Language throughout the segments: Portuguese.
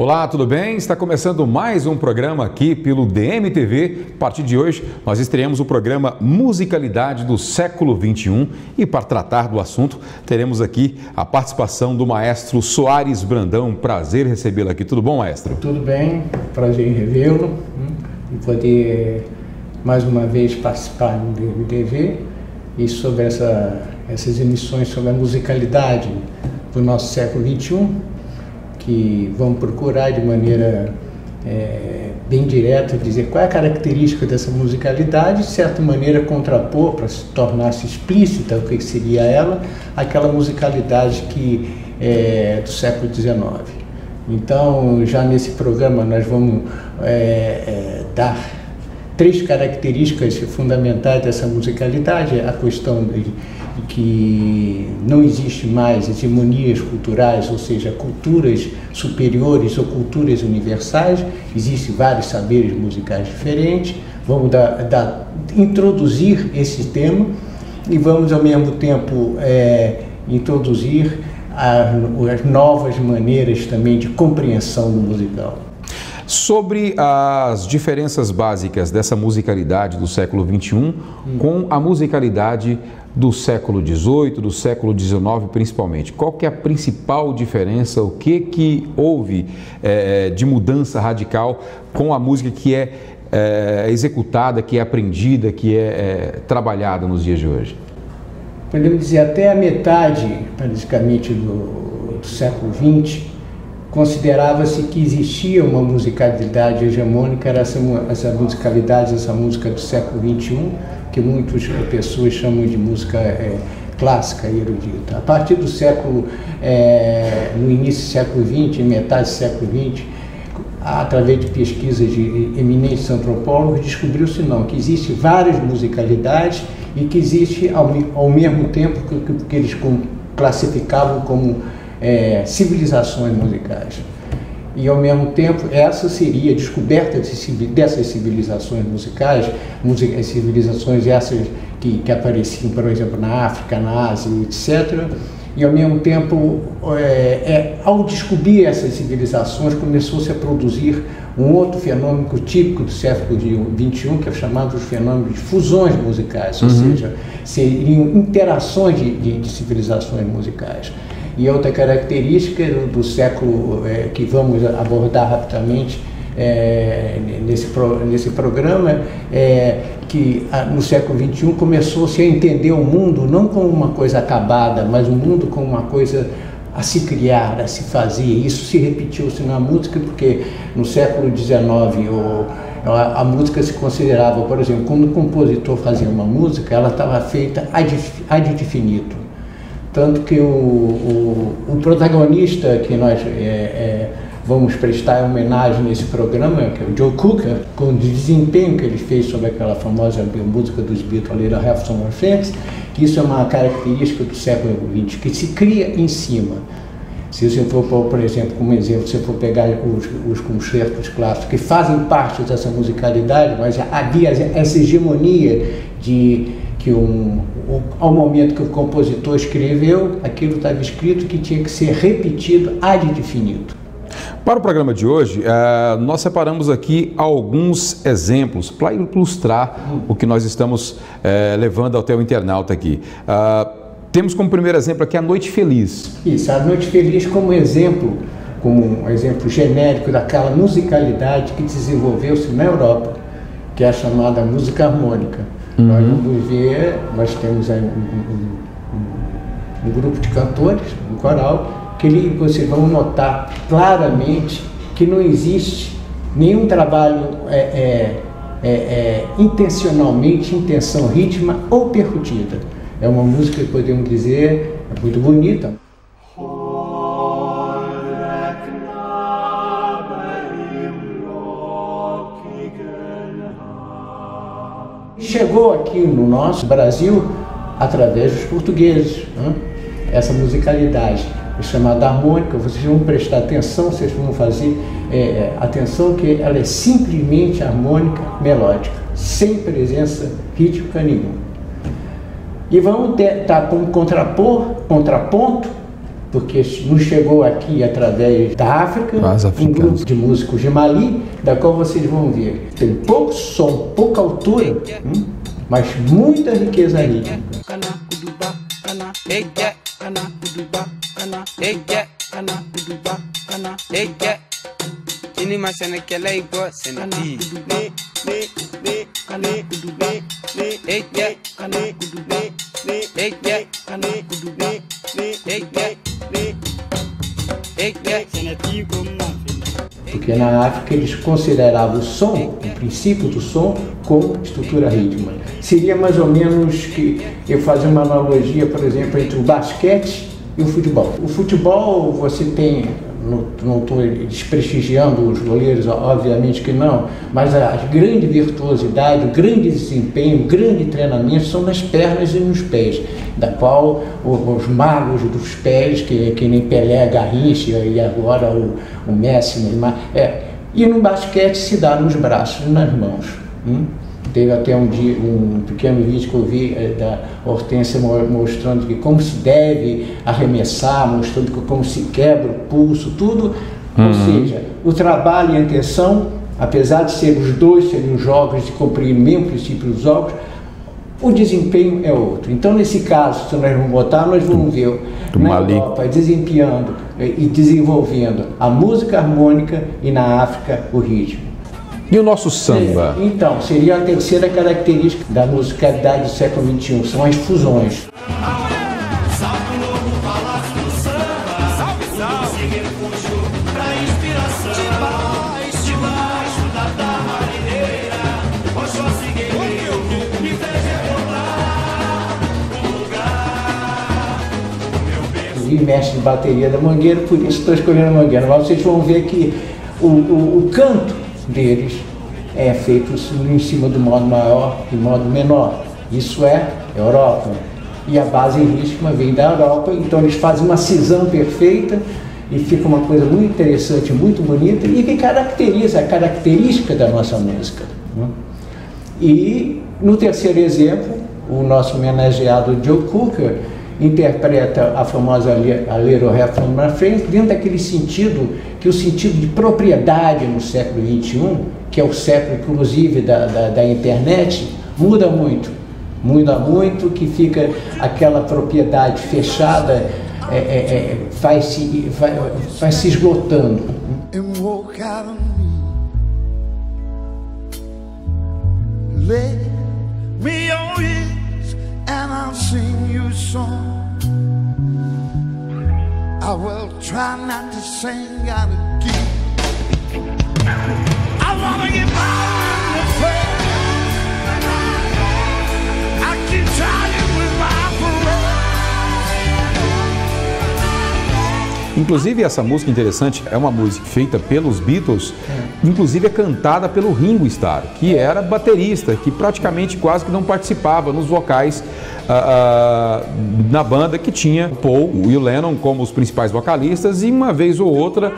Olá, tudo bem? Está começando mais um programa aqui pelo DMTV. A partir de hoje, nós estreamos o programa Musicalidade do Século XXI e para tratar do assunto, teremos aqui a participação do maestro Soares Brandão. Prazer recebê-lo aqui. Tudo bom, maestro? Tudo bem, prazer em revê-lo e poder mais uma vez participar do DMTV e sobre essas emissões sobre a musicalidade do nosso século XXI, que vamos procurar de maneira bem direta dizer qual é a característica dessa musicalidade, de certa maneira contrapor, para se tornar-se explícita o que seria ela, aquela musicalidade que é do século XIX. Então, já nesse programa nós vamos dar três características fundamentais dessa musicalidade: a questão de que não existe mais hegemonias culturais, ou seja, culturas superiores ou culturas universais, existem vários saberes musicais diferentes. Vamos introduzir esse tema e vamos ao mesmo tempo introduzir as novas maneiras também de compreensão do musical. Sobre as diferenças básicas dessa musicalidade do século XXI com a musicalidade do século XVIII, do século XIX principalmente, qual que é a principal diferença, o que houve de mudança radical com a música que é executada, que é aprendida, que é trabalhada nos dias de hoje? Podemos dizer até a metade, praticamente, do século XX, considerava-se que existia uma musicalidade hegemônica, era essa musicalidade, essa música do século XXI, que muitas pessoas chamam de música clássica e erudita. A partir do século, no início do século XX, metade do século XX, através de pesquisas de eminentes antropólogos, descobriu-se que existem várias musicalidades e que existe ao mesmo tempo que eles classificavam como civilizações musicais. E ao mesmo tempo, essa seria a descoberta dessas civilizações musicais, civilizações essas que apareciam, por exemplo, na África, na Ásia, etc. E ao mesmo tempo, ao descobrir essas civilizações, começou-se a produzir um outro fenômeno típico do século XXI, que é chamado de fenômeno de fusões musicais, ou seja, seriam interações de civilizações musicais. E outra característica do século que vamos abordar rapidamente nesse programa é que no século XXI começou-se a entender o mundo não como uma coisa acabada, mas o mundo como uma coisa a se criar, a se fazer. Isso se repetiu-se na música, porque no século XIX a música se considerava, por exemplo, quando o compositor fazia uma música, ela estava feita ad infinito. Tanto que o protagonista que nós vamos prestar homenagem nesse programa, que é o Joe Cocker, com o desempenho que ele fez sobre aquela famosa música dos Beatles, Little Have Some More Friends, que isso é uma característica do século XX, que se cria em cima. Se você for, por exemplo, como exemplo, se você for pegar os concertos clássicos que fazem parte dessa musicalidade, mas havia essa hegemonia ao momento que o compositor escreveu, aquilo estava escrito que tinha que ser repetido ad infinito. Para o programa de hoje, nós separamos aqui alguns exemplos para ilustrar o que nós estamos levando até o internauta aqui. Temos como primeiro exemplo aqui a Noite Feliz. Isso, a Noite Feliz como um exemplo genérico daquela musicalidade que desenvolveu-se na Europa, que é a chamada música harmônica. Nós vamos ver, nós temos um grupo de cantores, um coral, que vocês vão notar claramente que não existe nenhum trabalho intencionalmente, intenção rítmica ou percutida. É uma música que podemos dizer muito bonita. Chegou aqui no nosso Brasil através dos portugueses, essa musicalidade chamada harmônica. Vocês vão prestar atenção, vocês vão fazer atenção que ela é simplesmente harmônica melódica, sem presença rítmica nenhuma. E vamos estar como contraponto porque nos chegou aqui através da África, um grupo de músicos de Mali, da qual vocês vão ver. Tem pouco som, pouca altura, mas muita riqueza rítmica. Porque na África eles consideravam o som, o princípio do som, como estrutura rítmica. Seria mais ou menos que eu fazer uma analogia, por exemplo, entre o basquete e o futebol. O futebol você tem, não estou desprestigiando os goleiros, obviamente que não, mas a grande virtuosidade, o grande desempenho, o grande treinamento são nas pernas e nos pés, da qual os magos dos pés, que nem Pelé, Garrincha e agora o Messi, Neymar, e no basquete se dá nos braços e nas mãos. Teve até um pequeno vídeo que eu vi da Hortência mostrando que como se deve arremessar, mostrando como se quebra o pulso, tudo. Ou seja, o trabalho e a intenção, apesar de ser os dois serem jogos de cumprir o mesmo princípio dos jogos, o desempenho é outro. Então, nesse caso, se nós vamos botar, nós vamos ver na Europa desempenhando e desenvolvendo a música harmônica e na África o ritmo. E o nosso samba? Então, seria a terceira característica da musicalidade do século XXI, são as fusões. E mestre de bateria da Mangueira, por isso estou escolhendo a Mangueira. Mas vocês vão ver que o canto deles é feito em cima do modo maior e modo menor. Isso é Europa. E a base rítmica vem da Europa, então eles fazem uma cisão perfeita e fica uma coisa muito interessante, muito bonita e que caracteriza a característica da nossa música. E no terceiro exemplo, o nosso homenageado Joe Cocker interpreta a famosa A Little Help from My Friends dentro daquele sentido, que o sentido de propriedade no século XXI, que é o século inclusive da internet, muda muito, que fica aquela propriedade fechada, vai se esgotando. And I'll sing you a song. I will try not to sing out of key. I wanna get by the prayer. I keep trying with my parole. Inclusive, essa música interessante é uma música feita pelos Beatles, inclusive é cantada pelo Ringo Starr, que era baterista, que praticamente quase que não participava nos vocais na banda, que tinha Paul e o Lennon como os principais vocalistas, e uma vez ou outra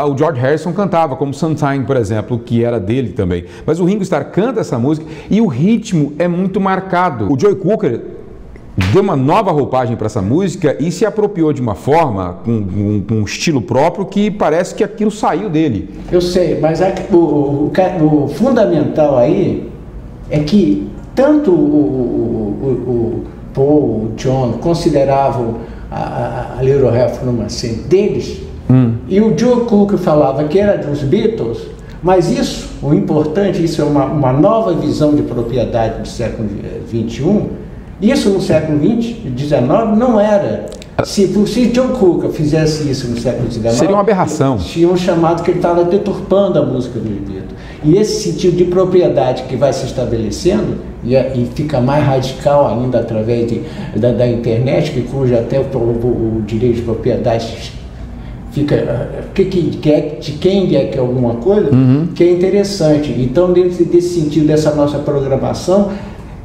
o George Harrison cantava, como Sometime, por exemplo, que era dele também. Mas o Ringo Starr canta essa música e o ritmo é muito marcado. O Joe Cocker deu uma nova roupagem para essa música e se apropriou de uma forma, com um estilo próprio, que parece que aquilo saiu dele. Eu sei, mas o fundamental aí é que tanto o Paul, o John consideravam a Little Help from My Friends deles, e o Joe Cocker falava que era dos Beatles, mas isso, o importante, isso é uma nova visão de propriedade do século XXI. Isso no século XIX não era. Se John Cocker fizesse isso no século XIX, seria uma aberração. Tinham chamado que ele estava deturpando a música dos Beatles. E esse sentido de propriedade que vai se estabelecendo e fica mais radical ainda através da internet, que cuja até o direito de propriedade fica de quem é que é alguma coisa, que é interessante. Então, dentro desse sentido dessa nossa programação,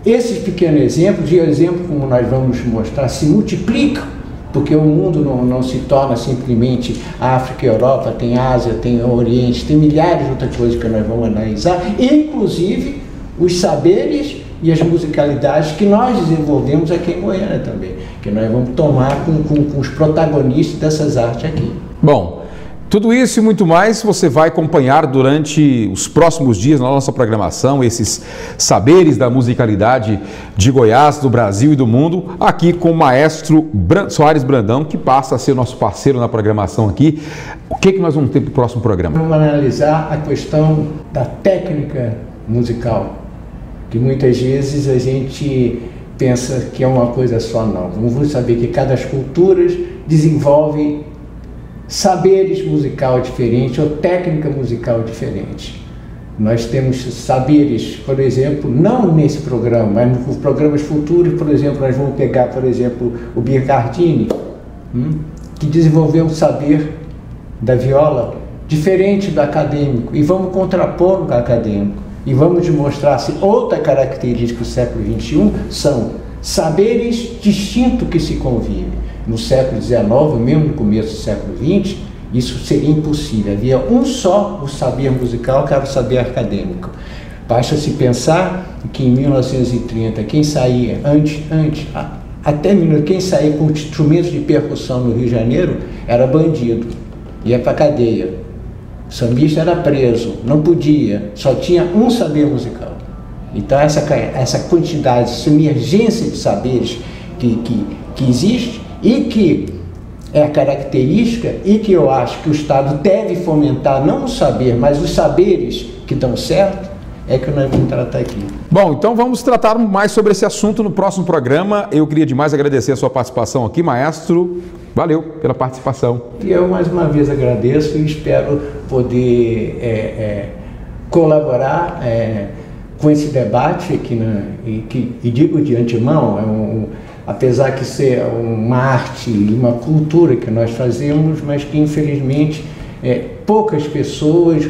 esses pequenos exemplos, e exemplos como nós vamos mostrar, se multiplicam, porque o mundo não se torna simplesmente África e Europa, tem Ásia, tem Oriente, tem milhares de outras coisas que nós vamos analisar, inclusive os saberes e as musicalidades que nós desenvolvemos aqui em Goiânia também, que nós vamos tomar com os protagonistas dessas artes aqui. Bom, tudo isso e muito mais você vai acompanhar durante os próximos dias na nossa programação, esses saberes da musicalidade de Goiás, do Brasil e do mundo, aqui com o maestro Soares Brandão, que passa a ser nosso parceiro na programação aqui. O que nós vamos ter para o próximo programa? Vamos analisar a questão da técnica musical, que muitas vezes a gente pensa que é uma coisa só, não. Vamos saber que cada cultura desenvolve saberes musical diferentes ou técnica musical diferente. Nós temos saberes, por exemplo, não nesse programa, mas nos programas futuros, por exemplo, nós vamos pegar, por exemplo, o Bicardini, que desenvolveu um saber da viola diferente do acadêmico, e vamos contrapor com o acadêmico, e vamos demonstrar se outra característica do século XXI são saberes distintos que se convivem. No século XIX, mesmo no começo do século XX, isso seria impossível. Havia um só o saber musical, que era o saber acadêmico. Basta-se pensar que em 1930, quem saía quem saía com instrumentos de percussão no Rio de Janeiro era bandido, ia para a cadeia. O sambista era preso, não podia, só tinha um saber musical. Então essa quantidade, essa emergência de saberes que existe, e que é a característica, e que eu acho que o Estado deve fomentar, não o saber, mas os saberes que dão certo, é que nós vamos tratar aqui. Bom, então vamos tratar mais sobre esse assunto no próximo programa. Eu queria demais agradecer a sua participação aqui, maestro. Valeu pela participação. E eu mais uma vez agradeço e espero poder colaborar com esse debate aqui, e digo de antemão, apesar de ser uma arte e uma cultura que nós fazemos, mas que infelizmente poucas pessoas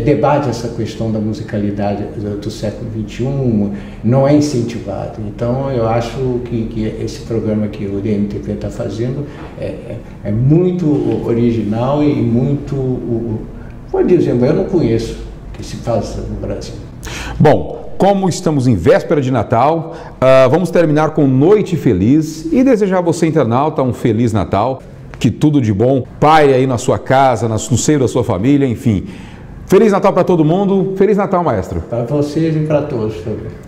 debatem essa questão da musicalidade do século XXI, não é incentivado. Então eu acho que esse programa que o DMTP está fazendo é muito original e muito, pode dizer, eu não conheço que se faz no Brasil. Bom, como estamos em véspera de Natal, vamos terminar com Noite Feliz e desejar a você, internauta, um Feliz Natal, que tudo de bom paire aí na sua casa, no seio da sua família, enfim. Feliz Natal para todo mundo. Feliz Natal, maestro. Para vocês e para todos.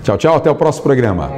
Tchau, tchau. Até o próximo programa.